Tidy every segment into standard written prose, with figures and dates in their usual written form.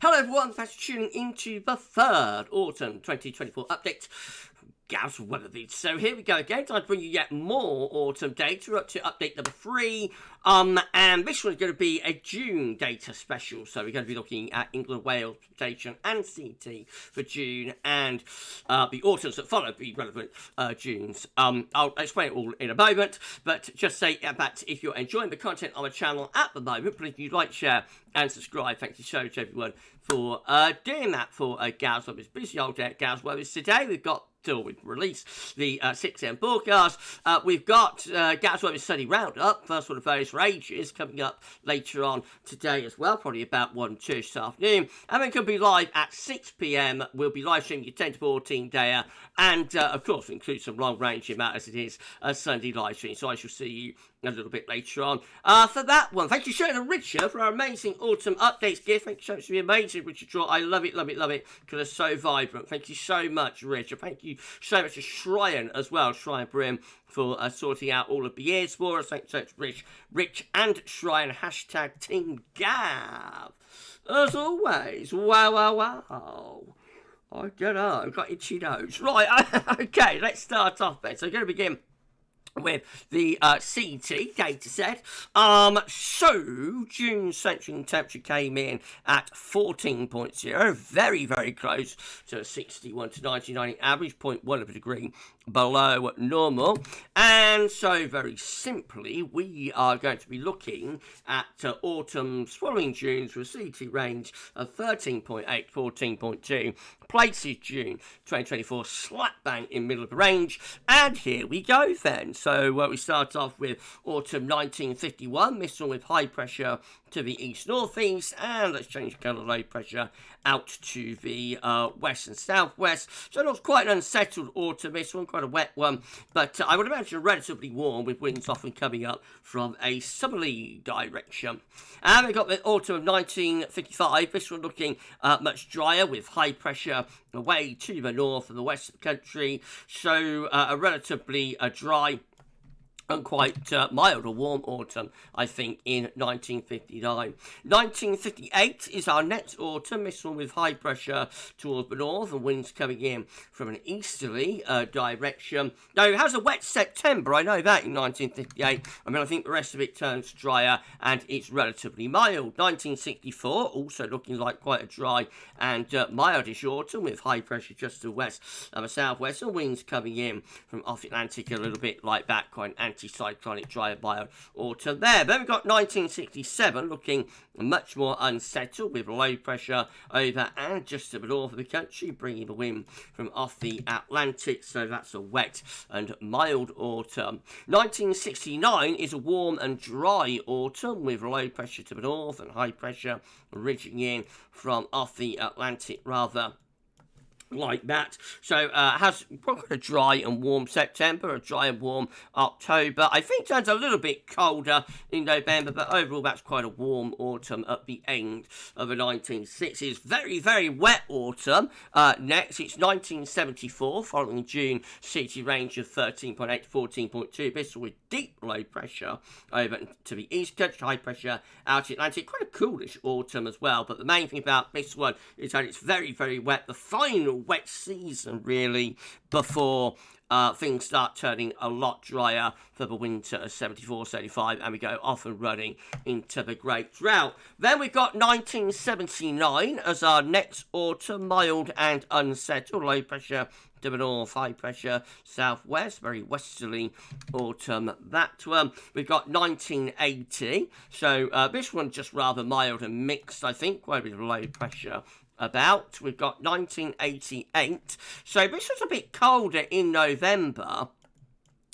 Hello everyone, thanks for tuning into the third autumn 2024 update from GavsWeatherVids. So here we go again, time to bring you yet more autumn data. We're up to update number 3. And this one's going to be a June data special. So we're going to be looking at England, Wales, precipitation and CT for June, and the autumns that follow the relevant Junes. I'll explain it all in a moment, but just say that if you're enjoying the content on the channel at the moment, please do like, share and subscribe. Thank you so much everyone for doing that for GavsWeatherVids. Busy old day at GavsWeatherVids. Today we've got till we release the 6 AM forecast. We've got GavsWeatherVids Sunny Roundup, first one of various ranges, coming up later on today as well, probably about 1-2 this afternoon. And then could be live at 6 PM. We'll be live streaming your 10 to 14 dayer, and of course include some long range amount as it is a Sunday live stream. So I shall see you a little bit later on for that one. Thank you so much to Richard for our amazing autumn updates gift. Thank you so much for the amazing Richard Draw. I love it, love it, love it, because it's so vibrant. Thank you so much, Richard. Thank you so much to Shryan as well, Shryan Brim, for sorting out all of the years for us. Thanks so much, Rich and Shryan. Hashtag Team Gav. As always, wow. I don't know, I've got itchy nose. Right, okay, let's start off then. So I'm going to begin with the CT data set. So June central temperature came in at 14.0, very close to a 61 to 1990 average, 0.1 of a degree below normal. And so very simply we are going to be looking at autumn's following June's for a CT range of 13.8 14.2, places June 2024 slap bang in middle of the range. And here we go then. So we start off with autumn 1951, this one with high pressure to the east-northeast, and let's change the colour, low pressure out to the west and southwest. So it looks quite an unsettled autumn, this one, quite a wet one, but I would imagine relatively warm, with winds often coming up from a southerly direction. And we've got the autumn of 1955, this one looking much drier, with high pressure away to the north and the west of the country, so a relatively dry and quite mild or warm autumn, I think, in 1959. 1958 is our next autumn, this one with high pressure towards the north and winds coming in from an easterly direction. Now, it has a wet September, I know that, in 1958. I mean, I think the rest of it turns drier and it's relatively mild. 1964, also looking like quite a dry and mildish autumn with high pressure just to the west and the southwest, and winds coming in from off the Atlantic a little bit like that, quite an anticyclonic dry mild autumn there. Then we've got 1967 looking much more unsettled with low pressure over and just to the north of the country, bringing the wind from off the Atlantic, so that's a wet and mild autumn. 1969 is a warm and dry autumn with low pressure to the north and high pressure ridging in from off the Atlantic rather like that. So has quite a dry and warm September, a dry and warm October. I think it turns a little bit colder in November, but overall that's quite a warm autumn at the end of the 1960s. Very wet autumn. Next, it's 1974, following June, CT range of 13.8 to 14.2. This with deep low pressure over to the east country, high pressure out the Atlantic. Quite a coolish autumn as well, but the main thing about this one is that it's very wet. The final wet season really before things start turning a lot drier for the winter of 74, 75, and we go off and running into the great drought. Then we've got 1979 as our next autumn, mild and unsettled, low pressure to the north, high pressure southwest, very westerly autumn that one. We've got 1980, so this one just rather mild and mixed, I think, quite a bit of low pressure about. We've got 1988, so this was a bit colder in November.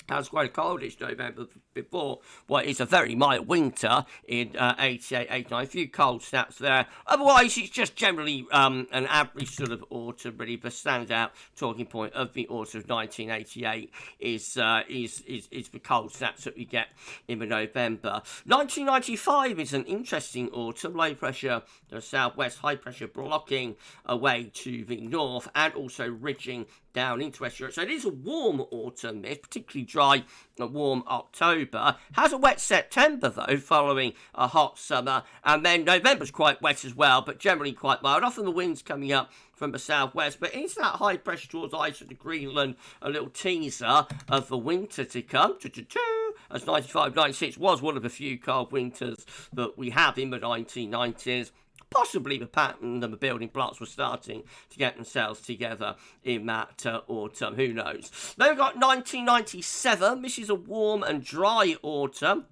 It was quite a coldish November before what is a very mild winter in 88, 89. A few cold snaps there. Otherwise, it's just generally an average sort of autumn, really. The standout talking point of the autumn of 1988 is the cold snaps that we get in the November. 1995 is an interesting autumn. Low pressure to the southwest, high pressure blocking away to the north, and also ridging down into West Europe. So it is a warm autumn, it's particularly dry, a warm October. October. Has a wet September, though, following a hot summer. And then November's quite wet as well, but generally quite mild. Often the wind's coming up from the southwest, but is that high pressure towards ice to Greenland a little teaser of the winter to come? As 95-96 was one of the few cold winters that we have in the 1990s. Possibly the pattern and the building blocks were starting to get themselves together in that autumn. Who knows? Then we've got 1997. This is a warm and dry autumn.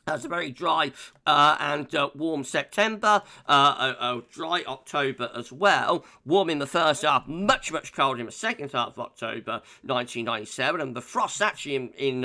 That's a very dry and warm September, a dry October as well. Warm in the first half, much colder in the second half of October 1997. And the frosts actually in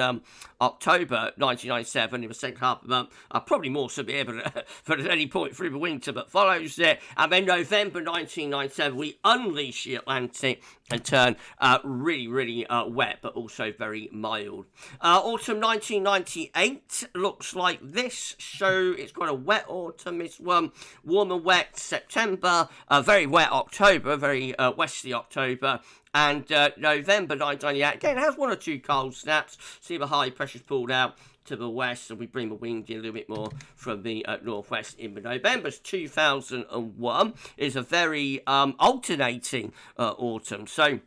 October 1997, in the second half of the month, are probably more severe than at any point through the winter that follows it. And then November 1997, we unleash the Atlantic and turn really wet, but also very mild. Autumn 1998 looks like this, so it's quite a wet autumn. It's warm and wet September, very wet October, very westerly October. And November 1998, again, has one or two cold snaps. See the high pressure's pulled out to the west, and we bring the wind in a little bit more from the northwest in the November's 2001 is a very alternating autumn. So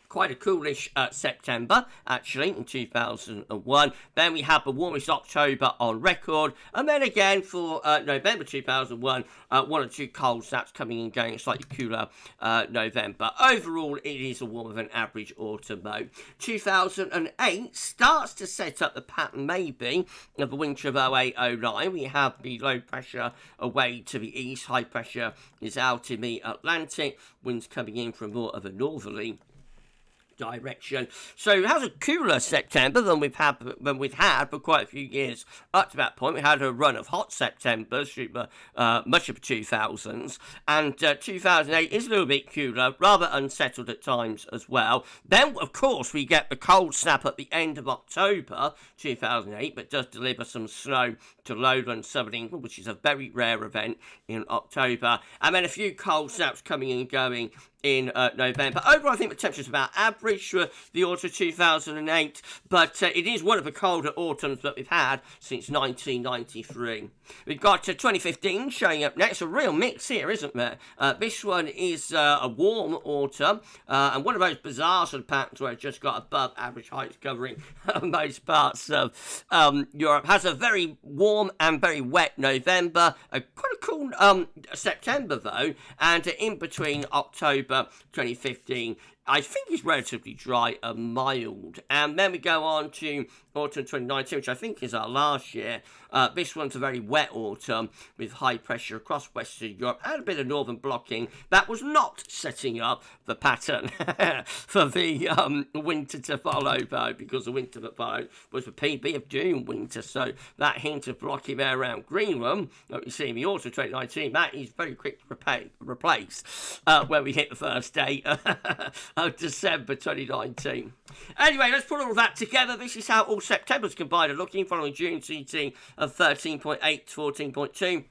quite a coolish September, actually, in 2001. Then we have the warmest October on record. And then again, for November 2001, one or two cold snaps coming and going, a slightly cooler November. Overall, it is a warmer than average autumn, though. 2008 starts to set up the pattern, maybe, of the winter of 08-09. We have the low pressure away to the east. High pressure is out in the Atlantic. Winds coming in from more of a northerly direction. So it has a cooler September than we've had for quite a few years. Up to that point, we had a run of hot Septembers through much of the 2000s, and 2008 is a little bit cooler, rather unsettled at times as well. Then, of course, we get the cold snap at the end of October 2008, but does deliver some snow to lowland southern England, which is a very rare event in October, and then a few cold snaps coming and going in November. Overall, I think the temperature is about average for the autumn 2008, but it is one of the colder autumns that we've had since 1993. We've got 2015 showing up next. A real mix here, isn't there? This one is a warm autumn, and one of those bizarre sort of patterns where it's just got above average heights covering most parts of Europe. Has a very warm and very wet November, quite a cool September though, and in between October 2015, I think is relatively dry and mild. And then we go on to autumn 2019, which I think is our last year. This one's a very wet autumn with high pressure across Western Europe and a bit of northern blocking. That was not setting up the pattern for the winter to follow, though, because the winter that followed was the PB of Doom winter. So that hint of blocking there around Greenland that we see in the autumn 2019, that is very quick to replace when we hit the first day of December 2019. Anyway, let's put all of that together. This is how all September's combined are looking, following June CT of 13.8 to 14.2.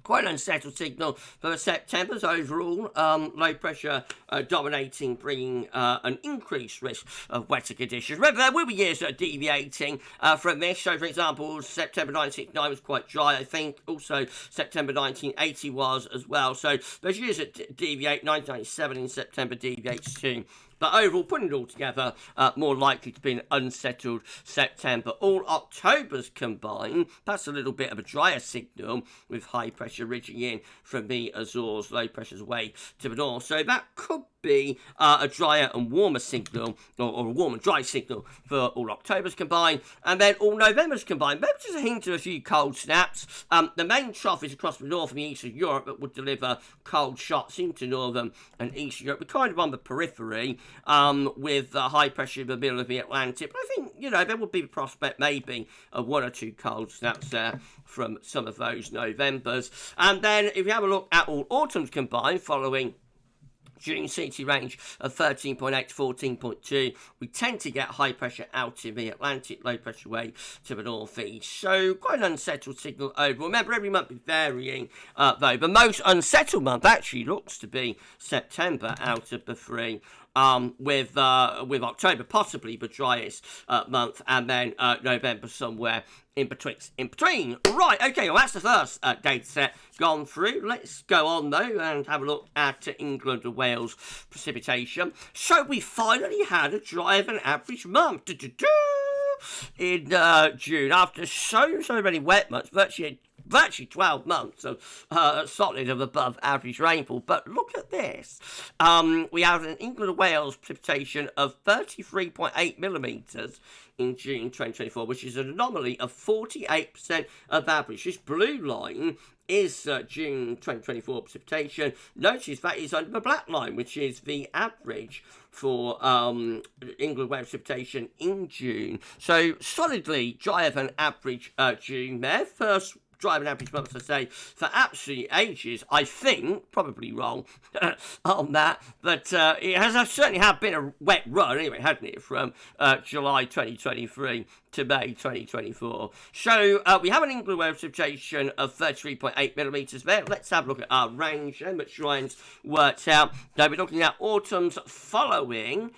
Quite an unsettled signal for the September's overall. Low pressure dominating, bringing an increased risk of wetter conditions. Remember, there will be years that are deviating from this. So, for example, September 1969 was quite dry, I think. Also, September 1980 was as well. So, there's years that deviate. 1997 in September deviates too. But overall, putting it all together, more likely to be an unsettled September. All Octobers combined, that's a little bit of a drier signal with high pressure ridging in from the Azores, low pressure's away to the north. So that could be a drier and warmer signal, or a warm and dry signal for all Octobers combined, and then all Novembers combined. Maybe just a hint of a few cold snaps. The main trough is across the north and the east of Europe that would deliver cold shots into northern and eastern Europe. We're kind of on the periphery with high pressure in the middle of the Atlantic, but I think, there would be the prospect maybe of one or two cold snaps there from some of those Novembers. And then if you have a look at all autumns combined, following June CT range of 13.8 to 14.2. We tend to get high pressure out in the Atlantic, low pressure way to the northeast. So quite an unsettled signal overall. Remember, every month is varying, though. The most unsettled month actually looks to be September out of the three with October possibly the driest month, and then November somewhere in between. Right, okay, well that's the first data set gone through. Let's go on though and have a look at England and Wales precipitation. So we finally had a drier than average month in June after so many wet months, virtually 12 months of solid of above average rainfall. But look at this. We have an England and Wales precipitation of 33.8 millimetres in June 2024, which is an anomaly of 48% of average. This blue line is June 2024 precipitation. Notice that is under the black line, which is the average for England Wales precipitation in June. So solidly drier than average June there. First driving average months, I say, for absolutely ages. I think, probably wrong on that, but it has certainly have been a wet run anyway, hasn't it, from July 2023 to May 2024. So we have an England Wales precipitation of 33.8 millimetres there. Let's have a look at our range and which Ryan's worked out. Now we're looking at autumns following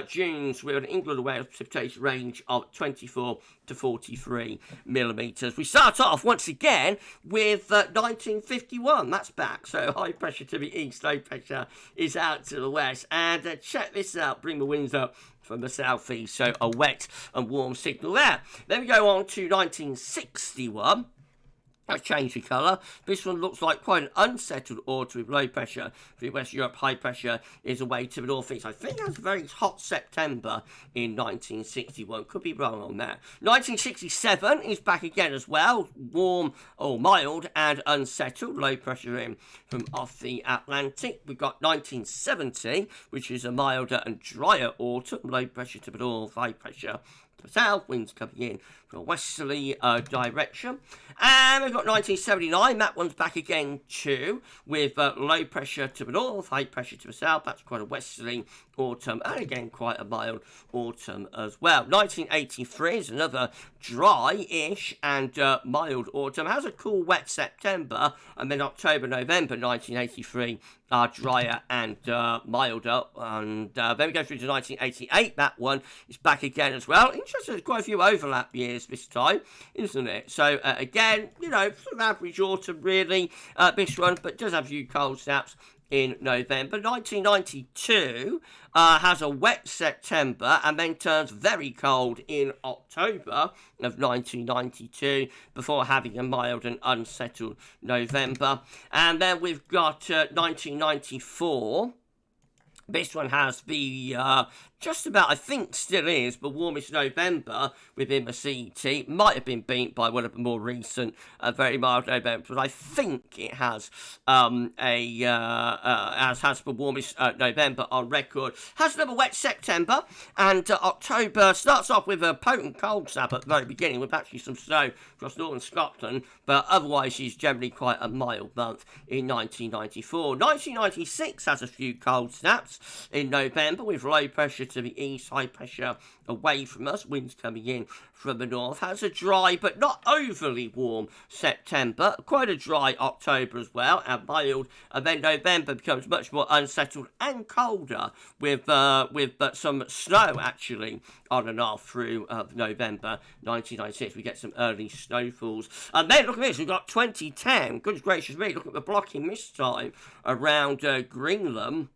June's with an England and Wales precipitation range of 24 to 43 millimetres. We start off once again with 1951. That's back. So high pressure to the east, low pressure is out to the west. And check this out. Bring the winds up from the southeast. So a wet and warm signal there. Then we go on to 1961. I've changed the colour. This one looks like quite an unsettled autumn with low pressure. For West Europe, high pressure is away to the northeast. I think that's a very hot September in 1961. Could be wrong on that. 1967 is back again as well. Warm or mild and unsettled. Low pressure in from off the Atlantic. We've got 1970, which is a milder and drier autumn. Low pressure to the north, high pressure to the south. Winds coming in from a westerly direction. And we've got 1979, that one's back again too, with low pressure to the north, high pressure to the south. That's quite a westerly autumn, and again quite a mild autumn as well. 1983 is another dry-ish and mild autumn. Has a cool wet September, and then October, November 1983 are drier and milder. And then we go through to 1988. That one is back again as well. Interesting, there's quite a few overlap years this time, isn't it? So again, you know, sort of average autumn really, this one, but does have a few cold snaps in November. 1992 has a wet September and then turns very cold in October of 1992 before having a mild and unsettled November. And then we've got 1994. This one has the, just about, I think still is, the warmest November within the CET. Might have been beat by one of the more recent, very mild Novembers, but I think it has has the warmest November on record. Has another wet September, and October starts off with a potent cold snap at the very beginning, with actually some snow across northern Scotland, but otherwise is generally quite a mild month in 1994. 1996 has a few cold snaps in November, with low pressure to the east, high pressure away from us, winds coming in from the north. Has a dry but not overly warm September, quite a dry October as well, and mild, and then November becomes much more unsettled and colder with some snow actually on and off through November 1996. We get some early snowfalls, and then look at this, we've got 2010. Goodness gracious me, look at the blocking this time around Greenland.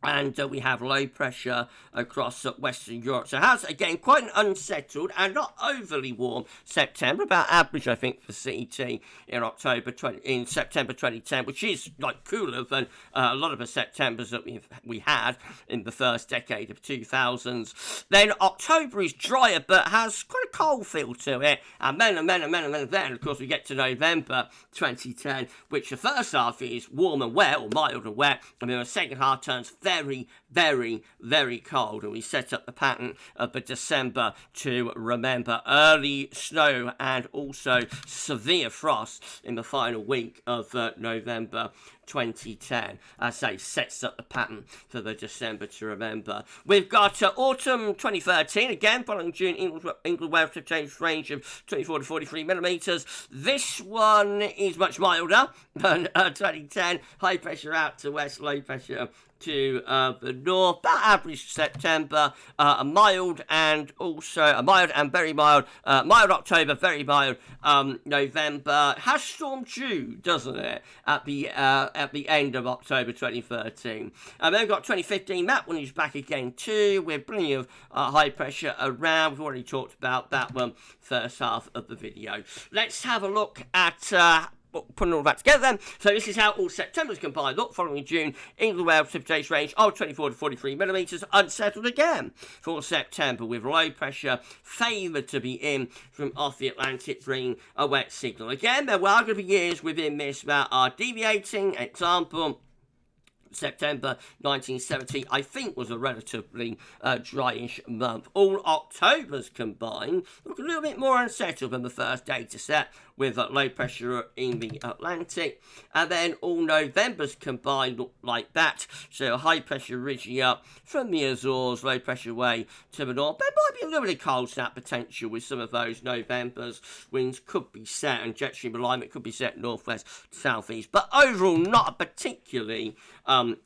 And we have low pressure across Western Europe. So it has, again, quite an unsettled and not overly warm September. About average, I think, for CET in September 2010, which is like cooler than a lot of the Septembers that we had in the first decade of 2000s. Then October is drier, but has quite a cold feel to it. And then, of course, we get to November 2010, which the first half is warm and wet, or mild and wet. And then the second half turns very, very, very cold, and we set up the pattern of the December to remember. Early snow and also severe frost in the final week of November 2010. I say sets up the pattern for the December to remember. We've got autumn 2013, again following June, England Wales precipitation range of 24 to 43 millimetres. This one is much milder than 2010. High pressure out to west, low pressure to the north, about average September, a mild and very mild, mild October, very mild November. Has storm due, doesn't it, at the end of October 2013. Then we've got 2015, that one is back again too, with plenty of high pressure around. We've already talked about that one first half of the video. Let's have a look at putting all that together then. So this is how all September's combined. Look, following June, England Wales precipitation range of 24 to 43 millimetres, unsettled again for September, with low pressure favoured to be in from off the Atlantic, bringing a wet signal. Again, there are going to be years within this that are deviating. Example, September 1970, I think, was a relatively dryish month. All Octobers combined look a little bit more unsettled than the first data set, with low pressure in the Atlantic. And then all Novembers combined look like that. So high pressure ridging up from the Azores, low pressure way to the north. There might be a little bit of cold snap potential with some of those Novembers. Winds could be set and jet stream alignment could be set northwest to southeast. But overall, not a particularly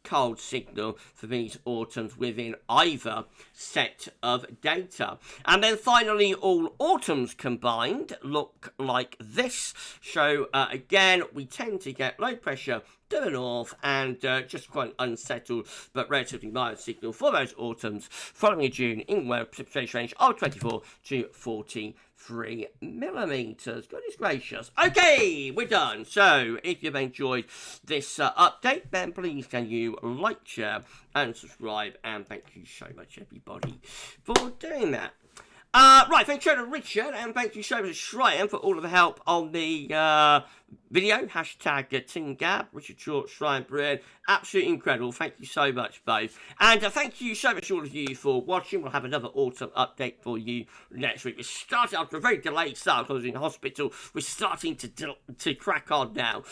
cold signal for these autumns within either set of data. And then finally, all autumns combined look like this. So again, we tend to get low pressure to the north and just quite unsettled but relatively mild signal for those autumns following a June England precipitation range of 24 to 43 millimetres. Goodness gracious. Okay, we're done. So if you've enjoyed this update, then please can you like, share and subscribe, and thank you so much everybody for doing that. Right, thank you to Richard, and thank you so much to Shryan for all of the help on the video. Hashtag Team Gab, Richard Short, Shryan Brilliant. Absolutely incredible. Thank you so much, both. And thank you so much, all of you, for watching. We'll have another autumn update for you next week. We started after a very delayed start because I was in hospital. We're starting to crack on now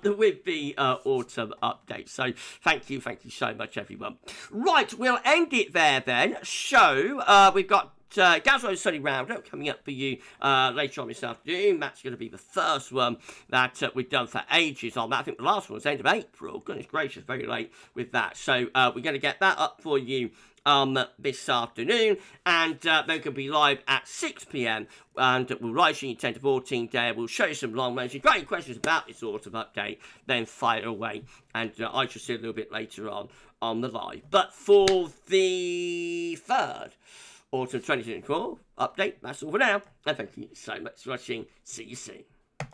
with the autumn update. So thank you so much, everyone. Right, we'll end it there then. So we've got GavsWeatherVids Study Roundup coming up for you later on this afternoon. That's going to be the first one that we've done for ages on that. I think the last one was end of April. Goodness gracious, very late with that. So we're going to get that up for you this afternoon, and then going to be live at 6 p.m. and we'll live stream 10 to 14 day. We'll show you some long range. If you've got any questions about this autumn update, then fire away, and I shall see you a little bit later on the live. But for the third Autumn 2024 update, that's all for now, and thank you so much for watching. See you soon.